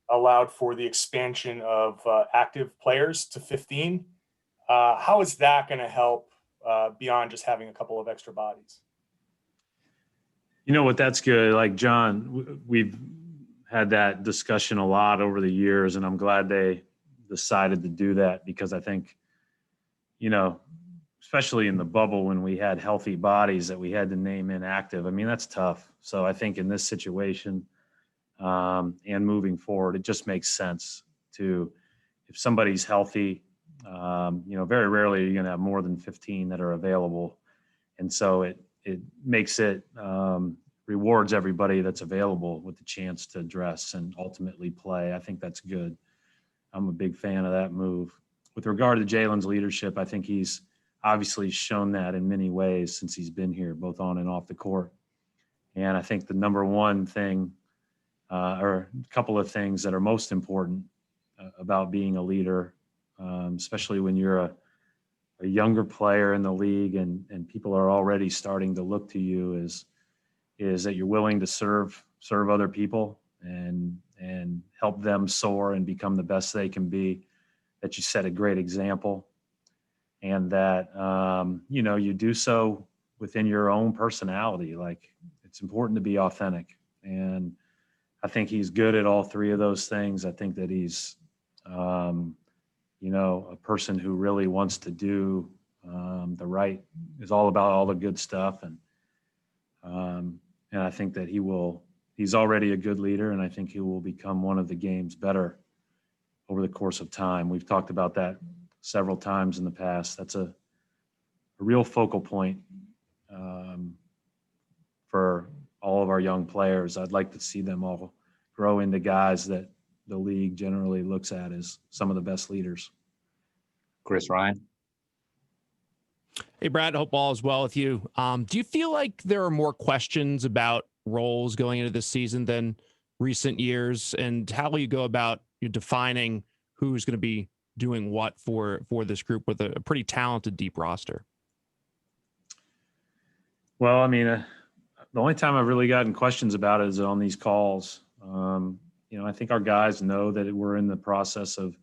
allowed for the expansion of active players to 15. How is that going to help beyond just having a couple of extra bodies? You know what? That's good. Like John, we've had that discussion a lot over the years, and I'm glad they decided to do that because I think, especially in the bubble when we had healthy bodies that we had to name inactive. I mean, that's tough. So I think in this situation and moving forward, it just makes sense to, if somebody's healthy, very rarely are you going to have more than 15 that are available. And so it makes it rewards everybody that's available with the chance to dress and ultimately play. I think that's good. I'm a big fan of that move. With regard to Jalen's leadership, I think he's obviously shown that in many ways since he's been here, both on and off the court. And I think the number one thing, or a couple of things that are most important about being a leader, especially when you're a younger player in the league and people are already starting to look to you, is that you're willing to serve other people and help them soar and become the best they can be, that you set a great example, and that, you do so within your own personality. Like, it's important to be authentic. And I think he's good at all three of those things. I think that he's, a person who really wants to do is all about all the good stuff. And I think that he's already a good leader, and I think he will become one of the game's better over the course of time. We've talked about that several times in the past. That's a real focal point for all of our young players. I'd like to see them all grow into guys that the league generally looks at as some of the best leaders. Chris, Ryan. Hey, Brad, hope all is well with you. Do you feel like there are more questions about roles going into this season than recent years? And how will you go about defining who's going to be doing what for this group with a pretty talented, deep roster? Well, I mean, the only time I've really gotten questions about it is on these calls. I think our guys know that we're in the process of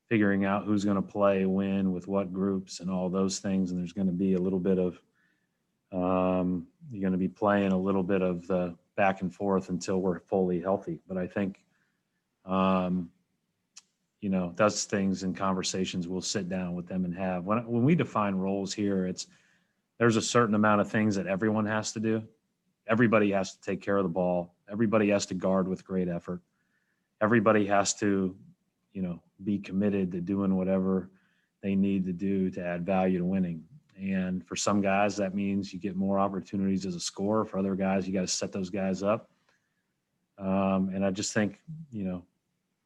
figuring out who's going to play when with what groups and all those things. And there's going to be a little bit of, you're going to be playing a little bit of the back and forth until we're fully healthy. But I think, those things and conversations we'll sit down with them and have. When we define roles here, there's a certain amount of things that everyone has to do. Everybody has to take care of the ball. Everybody has to guard with great effort. Everybody has to, be committed to doing whatever they need to do to add value to winning. And for some guys, that means you get more opportunities as a scorer. For other guys, you got to set those guys up. And I just think,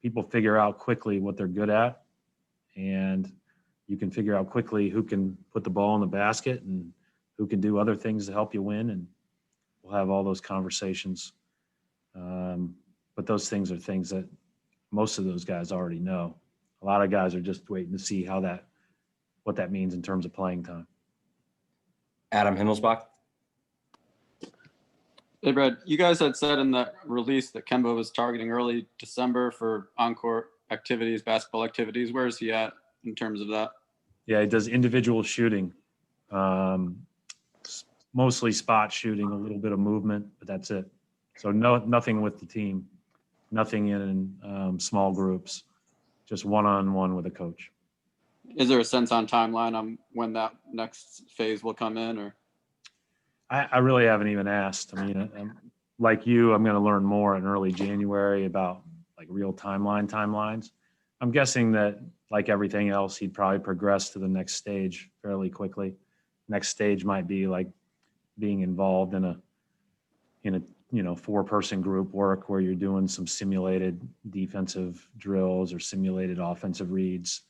people figure out quickly what they're good at, and you can figure out quickly who can put the ball in the basket and who can do other things to help you win. And we'll have all those conversations. But those things are things that most of those guys already know. A lot of guys are just waiting to see what that means in terms of playing time. Adam Himmelsbach. Hey, Brad, you guys had said in the release that Kemba was targeting early December for on-court activities, basketball activities. Where is he at in terms of that? Yeah, he does individual shooting, mostly spot shooting, a little bit of movement, but that's it. So nothing with the team, nothing in small groups, just one-on-one with a coach. Is there a sense on timeline on when that next phase will come in, or? I really haven't even asked. I mean, like you, I'm going to learn more in early January about like real timelines. I'm guessing that, like everything else, he'd probably progress to the next stage fairly quickly. Next stage might be like being involved in a 4-person group work where you're doing some simulated defensive drills or simulated offensive reads.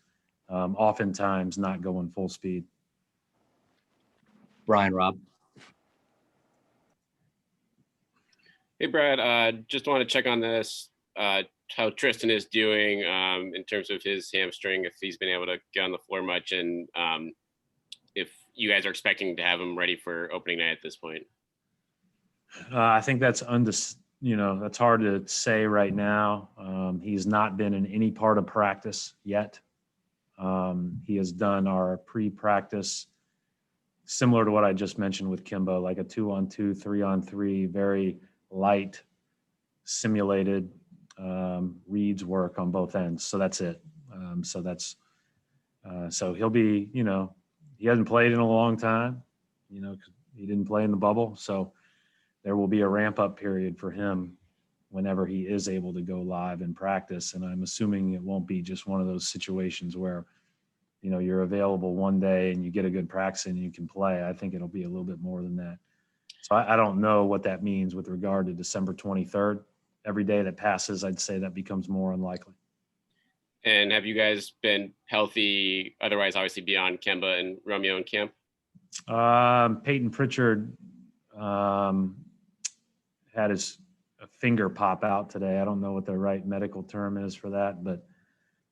Oftentimes not going full speed. Brian, Rob. Hey, Brad, just want to check on this, how Tristan is doing in terms of his hamstring, if he's been able to get on the floor much, and if you guys are expecting to have him ready for opening night at this point. I think that's that's hard to say right now. He's not been in any part of practice yet. He has done our pre-practice similar to what I just mentioned with Kemba, like a 2-on-2, 3-on-3, very light simulated reads work on both ends. So that's it. So he'll be, he hasn't played in a long time, 'cause he didn't play in the bubble. So there will be a ramp up period for him whenever he is able to go live in practice. And I'm assuming it won't be just one of those situations where, you're available one day and you get a good practice and you can play. I think it'll be a little bit more than that. So I don't know what that means with regard to December 23rd. Every day that passes, I'd say that becomes more unlikely. And have you guys been healthy otherwise, obviously beyond Kemba and Romeo in camp? Payton Pritchard had his finger pop out today. I don't know what the right medical term is for that, but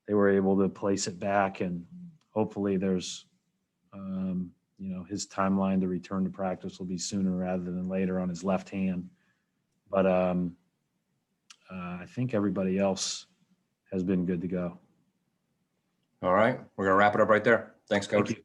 they were able to place it back, and hopefully there's, his timeline to return to practice will be sooner rather than later on his left hand. But I think everybody else has been good to go. All right. We're going to wrap it up right there. Thanks, Coach. Thank you.